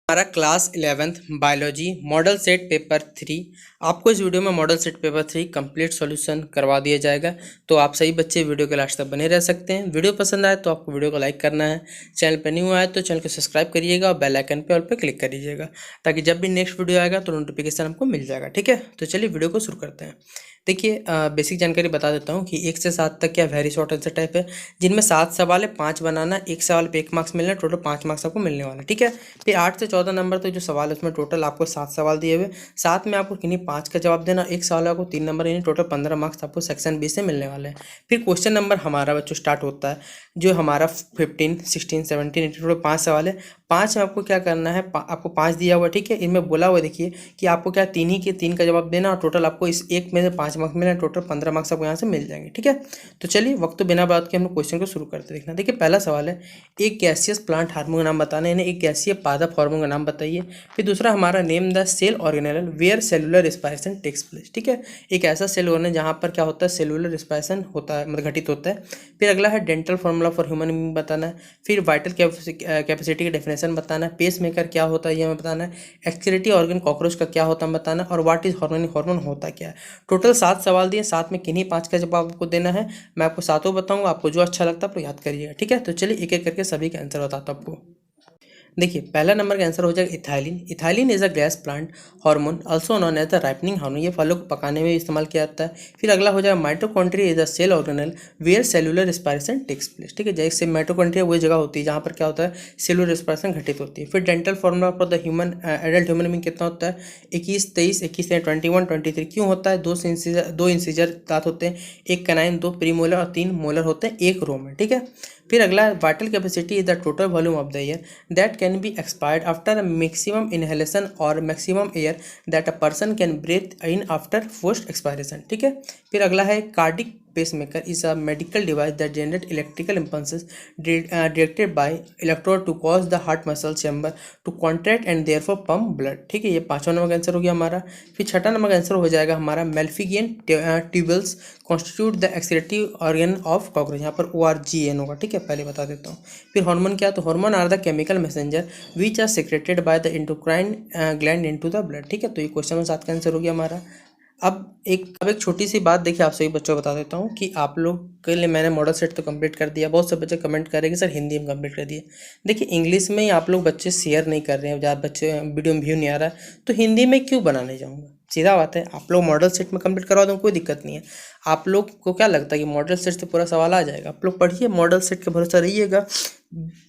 हमारा class 11th biology model set paper 3। आपको इस वीडियो में model set paper 3 complete solution करवा दिया जाएगा। तो आप सही बच्चे वीडियो के लास्ट तक बने रह सकते हैं। वीडियो पसंद आए तो आपको वीडियो को लाइक करना है, चैनल पर न्यू आए तो चैनल को सब्सक्राइब करिएगा और बेल आइकन पे ऑल पे क्लिक करिएगा ताकि जब भी नेक्स्ट वीडियो आएगा तो नोटिफिकेशन आपको मिल जाएगा। ठीक है, तो चलिए वीडियो को शुरू करते हैं। देखिए, बेसिक जानकारी बता देता हूँ कि 1 से 7 तक क्या वेरी शॉर्ट आंसर टाइप है, जिनमें 7 सवाल है, 5 बनाना, एक सवाल पे 1 मार्क्स मिलना, टोटल 5 मार्क्स आपको मिलने वाला है। ठीक है, फिर 8 से 14 नंबर तो जो सवाल है उसमें टोटल आपको 7 सवाल दिए हुए, साथ में आपको किन्हीं 5 का जवाब देना, एक सवाल आपको 3 नंबर, यानी टोटल 15 मार्क्स आपको सेक्शन बी से मिलने वाले हैं। फिर क्वेश्चन नंबर हमारा बच्चों स्टार्ट होता है, जो हमारा 15, 16, 17, टोटल 5 सवाल है। 5 में आपको क्या करना है, आपको 5 दिया हुआ, ठीक है, इनमें बोला हुआ देखिए कि आपको क्या 3 का जवाब देना और टोटल आपको इस एक में से 5 मार्क्स मिले, टोटल 15 मार्क्स आपको यहाँ से मिल जाएंगे। ठीक है, तो चलिए वक्त तो बिना बात के हम लोग क्वेश्चन को शुरू करते देखना। देखिए पहला सवाल है, एक गैसियस प्लांट हार्मोन का नाम बताना है, यानी एक गैसीय पादप हार्मोन का नाम बताइए। फिर दूसरा हमारा name the cell organelle where cellular respiration takes place. ठीक है, एक ऐसा सेल ऑर्गेनेल जहाँ पर क्या होता है, सेलुलर रिस्पायरेशन होता है, मतलब घटित होता है। फिर अगला है dental formula for human being बताना है। फिर वाइटल कैपेसिटी की डेफिनेशन बताना है। पेस मेकर क्या होता है ये हमें बताना है। एक्सक्रीटरी ऑर्गन कॉकरोच का क्या होता है बताना है। और व्हाट इज हार्मोन, हार्मोन होता क्या है। टोटल 7 सवाल दिए, 7 में किन्हीं 5 का जवाब आपको देना है। मैं आपको 7 बताऊंगा, आपको जो अच्छा लगता है आप याद करिएगा। ठीक है, तो चलिए एक एक करके सभी के आंसर बताता हूँ आपको। देखिए पहला नंबर का आंसर हो जाएगा ethylene. Ethylene is a gas plant hormone also known as the ripening hormone, ये फलों को पकाने में इस्तेमाल किया जाता है। फिर अगला हो जाएगा mitochondria is a cell organelle where cellular respiration takes place. ठीक है, जैसे माइटोकॉन्ड्रिया वही जगह होती है जहाँ पर क्या होता है, सेलुलर रिस्पायरेशन घटित होती है। फिर dental formula for the human adult human being कितना होता है, 21, 23, 21, 21, 23। क्यों होता है, 2 इंसीजर दांत होते हैं, 1 कैनाइन, 2 प्रीमोलर और 3 मोलर होते हैं एक रो में। ठीक है, फिर अगला vital capacity is the total volume of the air that can be expired after maximum inhalation और maximum air that a person can breathe in after forced expiration. ठीक है, फिर अगला है cardiac pacemaker is a medical device that generates electrical impulses directed by electrode to cause the heart muscle chamber to contract and therefore pump blood। ठीक है, ये 5वां number का आंसर हो गया हमारा। फिर 6वां नंबर का आंसर हो जाएगा हमारा Malpighian tubules constitute the excretory organ of cockroach, यहाँ पर ORGN होगा। ठीक है, पहले बता देता हूँ। फिर हार्मोन क्या, तो hormone are the chemical messenger which are secreted by the endocrine gland into the blood. ठीक है, तो ये क्वेश्चन नंबर 7 का आंसर हो गया हमारा। अब एक छोटी सी बात देखिए, आप सभी बच्चों को बता देता हूँ कि आप लोग के लिए मैंने मॉडल सेट तो कंप्लीट कर दिया। बहुत से बच्चे कमेंट करेंगे सर हिंदी में कंप्लीट कर दिए। देखिए इंग्लिश में ही आप लोग बच्चे शेयर नहीं कर रहे हैं, ज़्यादा बच्चे वीडियो में व्यू नहीं आ रहा है, तो हिंदी में क्यों बनाने जाऊँगा। सीधा बात है, आप लोग मॉडल सेट में कंप्लीट करवा दो, कोई दिक्कत नहीं है। आप लोग को क्या लगता है कि मॉडल सेट से पूरा सवाल आ जाएगा, आप लोग पढ़िए, मॉडल सेट के भरोसा रहिएगा।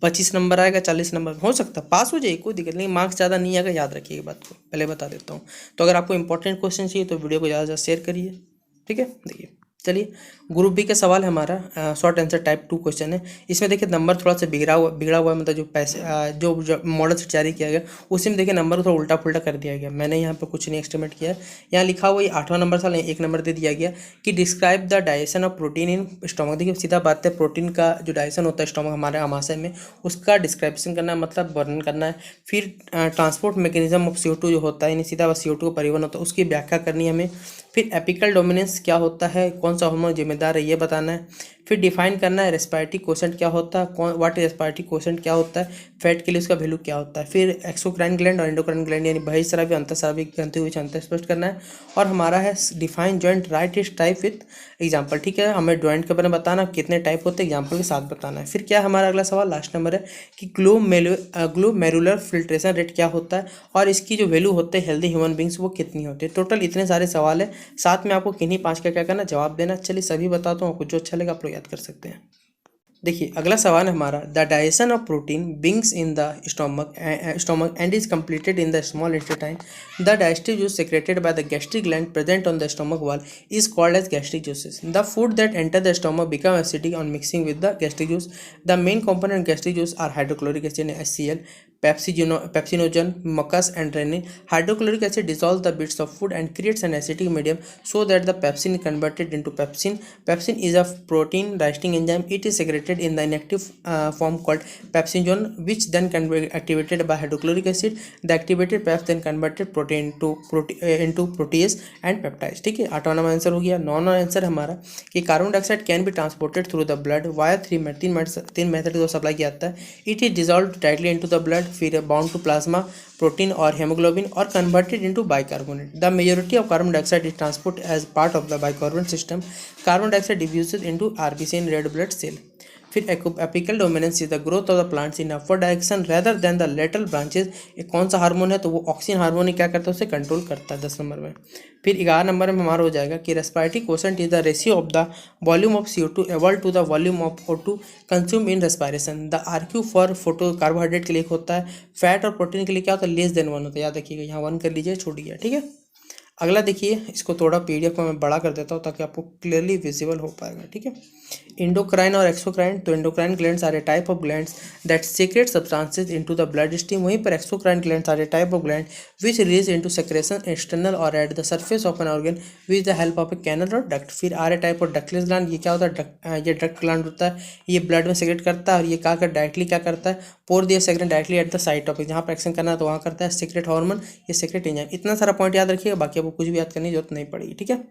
25 नंबर आएगा, 40 नंबर हो सकता है पास हो जाए, कोई दिक्कत नहीं, मार्क्स ज़्यादा नहीं आएगा, याद रखिएगा बात को, पहले बता देता हूँ। तो अगर आपको इंपॉर्टेंट क्वेश्चन चाहिए तो वीडियो को ज़्यादा से ज़्यादा शेयर करिए। ठीक है, देखिए चलिए ग्रुप बी का सवाल है हमारा, शॉर्ट आंसर टाइप 2 क्वेश्चन है। इसमें देखिए नंबर थोड़ा सा बिगड़ा हुआ है, मतलब जो पैसे जो मॉडल से जारी किया गया उसी में देखिए नंबर थोड़ा उल्टा पुल्टा कर दिया गया। मैंने यहाँ पर कुछ नहीं एस्टिमेट किया है, यहाँ लिखा हुआ ये 8वां नंबर साल 1 नंबर दे दिया गया कि describe the digestion of protein in stomach. देखिए सीधा बात है, प्रोटीन का जो डाइजेशन होता है स्टोमक हमारे आमाशय में, उसका डिस्क्रिप्शन करना है, मतलब वर्णन करना है। फिर ट्रांसपोर्ट मैकेनिज्म ऑफ CO2 जो होता है, यानी सीधा CO2 का परिवहन होता है, उसकी व्याख्या करनी है हमें। फिर एपिकल डोमिनेंस क्या होता है, कौन सा हार्मोन जिम्मेदार है ये बताना है। फिर डिफाइन करना है रेस्पिरेटरी कोशेंट क्या होता है, व्हाट इज रेस्पिरेटरी कोशेंट क्या होता है, फैट के लिए उसका वैल्यू क्या होता है। फिर एक्सोक्राइन ग्लैंड और एंडोक्राइन ग्लैंड यानी बहिस्रावी अंतःस्रावी ग्रंथि के बीच अंतर स्पष्ट करना है। और हमारा है define joint right is type with example. ठीक है, हमें जॉइंट के बारे में बताना कितने टाइप होते हैं, एग्जाम्पल के साथ बताना है। फिर क्या हमारा अगला सवाल लास्ट नंबर है कि ग्लोमेरुलर फिल्ट्रेशन रेट क्या होता है और इसकी जो वैल्यू होते हैं हेल्दी ह्यूमन बींग्स वो कितनी होती है। टोटल इतने सारे सवाल है, साथ में आपको किन्हीं 5 का क्या करना, जवाब देना। चलिए सभी बताता हूँ, आपको जो अच्छा लगा आप लोग याद कर सकते हैं। देखिए अगला सवाल है हमारा, the digestion of protein बिंग्स in the stomach and is completed in the small intestine. The digestive juice secreted by the gastric gland present on the stomach wall is called as gastric juices. The food that enter the stomach become acidic on mixing with the gastric juice. The main component of gastric juice are hydrochloric acid and HCl, pepsinogen, mucus and renin. Hydrochloric acid dissolves the bits of food and creates an acidic medium so that the pepsin is converted into pepsin. Pepsin is a protein digesting enzyme. It is secreted in the inactive form called pepsinogen, which then can be activated by hydrochloric acid. The activated peps then converted protein into protease and peptides। ठीक है, 8वां number answer हो गया। 9वां answer हमारा कि carbon dioxide can be transported through the blood via 3 method को supply किया जाता है। It is dissolve directly into the blood फिर बाउंड टू प्लाज्मा प्रोटीन और हेमोग्लोबिन और converted into bicarbonate. The majority of carbon dioxide is transport as part of the bicarbonate system. Carbon dioxide diffuses into RBC in red blood cell. फिर apical dominance is the growth of the plants in upward direction rather than the lateral branches. एक कौन सा hormone है, तो वो oxygen hormone ही क्या करता है, उसे कंट्रोल करता है 10 नंबर में। फिर 11 नंबर में हमारा हो जाएगा कि respiratory quotient is the ratio of the volume of CO2 evolve to the volume of O2 consume in respiration. The RQ for photo carbohydrate के लिए होता है, फैट और प्रोटीन के लिए क्या होता है, लेस देन 1 होता है। याद रखिएगा, यहाँ 1 कर लीजिए, छोड़ दिया, ठीक है। अगला देखिए, इसको थोड़ा PDF को मैं बड़ा कर देता हूँ ताकि आपको क्लियरली विजिबल हो पाएगा, ठीक है। इंडोक्राइन और एक्सोक्राइन, तो endocrine glands are a type of glands that secrete substances into the blood stream. वहीं पर exocrine glands are a type of gland which release into secretion external और at the surface of an organ with the help of a canal और duct. फिर are a type of ductless gland, ये क्या होता है, ये duct gland होता है, ये ब्लड में सेक्रेट करता है और ये क्या कर डायरेक्टली क्या करता है, पोर दिया secrete directly at the site of, जहाँ पर एक्शन करना है तो वहाँ करता है सीक्रेट हार्मोन, ये सीक्रेट एंजाइम। इतना सारा पॉइंट याद रखिएगा, बाकी आपको कुछ भी याद करने की जरूरत नहीं पड़ेगी, ठीक है।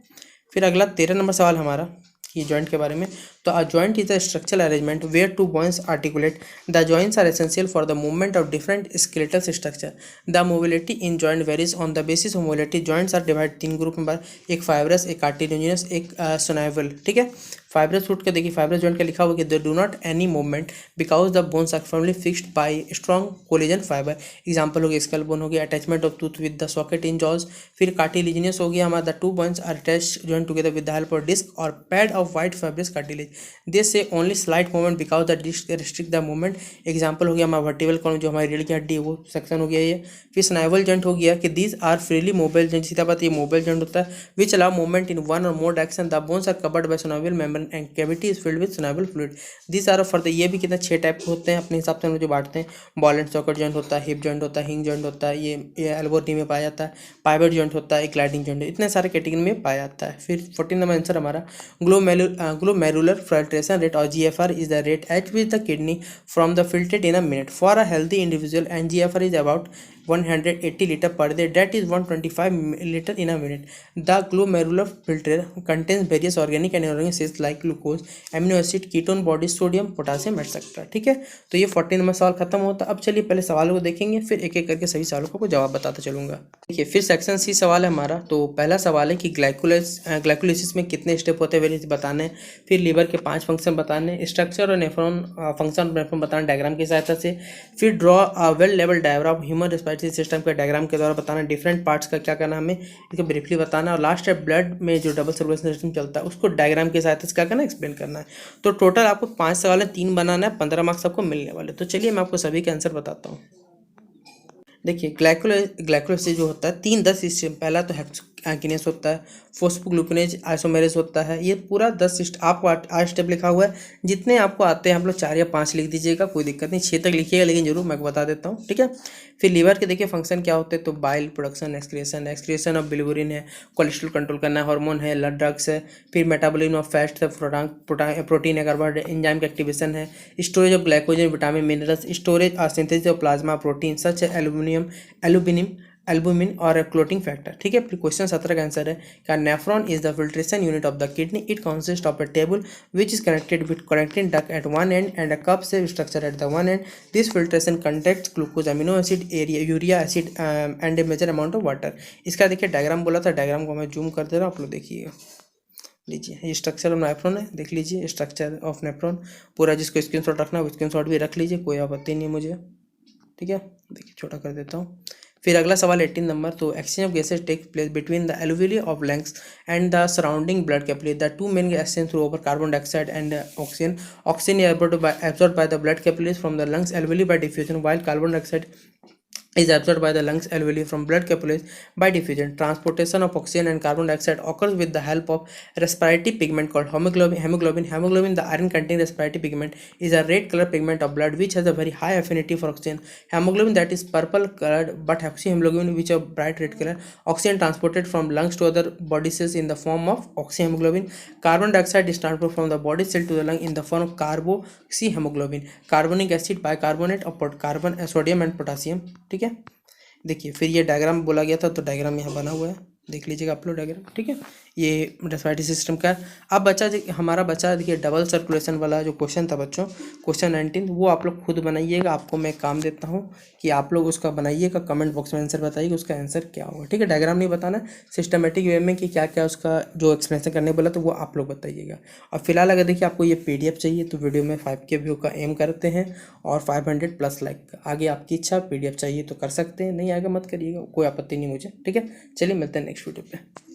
फिर अगला 13 नंबर सवाल हमारा कि जॉइंट के बारे में। तो a joint is a structural arrangement where two bones articulate. The joints are essential for the movement of different skeletal structure. The mobility in joint varies on the basis of mobility. Joints are divide 3 group में, एक fibrous, एक cartilaginous, एक सोनाइवल, ठीक है। Fibrous root के देखिए, fibrous joint का लिखा हुआ कि they do not any movement because the bones are firmly fixed by strong collagen fibre. Example हो गया स्कल बोन हो गया, attachment of tooth with the socket in jaws. फिर कार्टिलेजिनस हो गया हमारा, the 2 bones are attached joint together with the help of disc और pad of white fibrous cartilage. This से only slight movement because the disc restrict the movement. Example हो गया हमारा vertical column, जो हमारी रीढ़ की हड्डी है वो सेक्शन हो गया ये। फिर स्नाइवल जॉइंट हो गया कि these are freely mobile joint, सीधा बात ये मोबाइल जॉइंट होता है, which allow movement in one और more direction. The bones are covered by synovial membrane and cavity is filled with synovial fluid. This are for the, ये भी कितना 6 type के होते हैं अपने हिसाब से हम जो बांटते हैं। बॉल एंड सॉकेट जॉइंट होता है, हिप जॉइंट होता है, हिंग जॉइंट होता है, ये एल्बो नी में पाया जाता है, पाइवट जॉइंट होता है, एक ग्लाइडिंग जॉइंट, इतने सारे कैटेगरी में पाया जाता है। फिर 14 नंबर आंसर हमारा ग्लोमेरुलर फिल्ट्रेशन रेट और GFR is the rate at which the kidney from the filtrate in a minute for a healthy individual and GFR is about 180 liter per day, that is 125 liter in a minute. The glomerular filter contains various organic and inorganic cells like glucose, amino acid, ketone bodies, sodium, potassium etc. ठीक है, तो ये 14 number सवाल खत्म होता है। अब चलिए पहले सवालों को देखेंगे, फिर एक एक करके सभी सवालों को जवाब बताता चलूंगा। देखिए, फिर सेक्शन सी सवाल है हमारा। तो पहला सवाल है कि ग्लाइकोलाइसिस में कितने स्टेप होते हैं वेरियस बताने, फिर लीवर के 5 फंक्शन बताने, स्ट्रक्चर और नेफ्रॉन फंक्शन और नेफ्रॉन बताना डायग्राम की सहायता से, फिर draw a well level diagram of human respiratory system के डायग्राम के द्वारा बताना, डिफरेंट पार्ट्स का क्या करना हमें, इसको ब्रीफली बताना, और लास्ट है ब्लड में जो डबल सर्कुलेशन सिस्टम चलता है उसको डायग्राम की सहायता से क्या करना, एक्सप्लेन करना है। तो टोटल आपको 5 सवाल है, 3 बनाना है, 15 मार्क्स आपको मिलने वाले। तो चलिए मैं आपको सभी के आंसर बताता हूँ। देखिए, ग्लाइकोलाइसिस जो होता है 3-10 सिस्टम, पहला तो हेक्सोकिनेस होता है, फोस्फोग्लूकोनेज आइसोमेरेज होता है, ये पूरा 10 सिस्टम आपको 8 स्टेप लिखा हुआ है। जितने आपको आते हैं आप लोग 4 या 5 लिख दीजिएगा, कोई दिक्कत नहीं, 6 तक लिखिएगा, लेकिन जरूर मैं बता देता हूँ, ठीक है। फिर लीवर के देखिए फंक्शन क्या होते हैं, तो bile production, excretion of bilirubin है, कोलेस्ट्रॉल कंट्रोल करना है, हार्मोन है, ब्लड ड्रग्स है, फिर मेटाबॉलिज्म ऑफ फैट्स है, प्रोटीन है, कार्बोहाइड्रेट, एंजाइम का एक्टिवेशन है, storage of glycogen, vitamin, minerals, storage और synthesis of plasma protein such albumin और क्लोटिंग फैक्टर, ठीक है। फिर क्वेश्चन 17 का आंसर है क्या, nephron is the filtration unit of the kidney, it consist of a tubule which is connected with connecting duct at one end and a cup से structure at the one end. This filtration contains glucose, amino acid, urea acid and a major amount of water. इसका देखिए diagram बोला था, diagram को मैं zoom कर दे रहा हूँ, आप लोग देखिएगा, लीजिए ये स्ट्रक्चर ऑफ नेफ्रॉन है, देख लीजिए स्ट्रक्चर ऑफ नेफ्रॉन पूरा, जिसको स्क्रीनशॉट रखना है वो स्क्रीनशॉट भी रख लीजिए, कोई आपत्ति नहीं मुझे, ठीक है। देखिए छोटा कर देता हूँ। फिर अगला सवाल 18 नंबर, तो exchange of gases take place between the alveoli of lungs and the surrounding blood capillary, the two main exchange through over carbon dioxide and oxygen. Oxygen is absorbed by the blood capillaries from the lungs alveoli by diffusion, while carbon dioxide is absorbed by the lungs alveoli from blood capillaries by diffusion. Transportation of oxygen and carbon dioxide occurs with the help of respiratory pigment called hemoglobin. The iron containing respiratory pigment is a red color pigment of blood which has a very high affinity for oxygen. Hemoglobin that is purple colored, but oxyhemoglobin which is a bright red color. Oxygen transported from lungs to other body cells in the form of oxyhemoglobin. Carbon dioxide is transported from the body cell to the lung in the form of carboxyhemoglobin. Carbonic acid, bicarbonate of carbon, sodium and potassium, ठीक है। देखिए फिर ये diagram बोला गया था, तो diagram यहाँ बना हुआ है, देख लीजिएगा आप लोग डायग्राम, ठीक है। ये रेस्पिरेटरी सिस्टम का अब हमारा बचा देखिए डबल सर्कुलेशन वाला जो क्वेश्चन था बच्चों, क्वेश्चन 19, वो आप लोग खुद बनाइएगा। आपको मैं काम देता हूँ कि आप लोग उसका बनाइएगा, कमेंट बॉक्स में आंसर बताइए उसका आंसर क्या होगा, ठीक है। डायग्राम नहीं बताना, सिस्टमेटिक वे में कि क्या क्या उसका जो एक्सप्लेनेशन करने बोला तो वो आप लोग बताइएगा। और फिलहाल अगर देखिए आपको ये PDF चाहिए तो वीडियो में 5K व्यू का एम करते हैं और 500 प्लस लाइक, आगे आपकी इच्छा। PDF चाहिए तो कर सकते हैं, नहीं आएगा मत करिएगा, कोई आपत्ति नहीं मुझे, ठीक है। चलिए मिलते हैं नेक्स्ट वीडियो पे।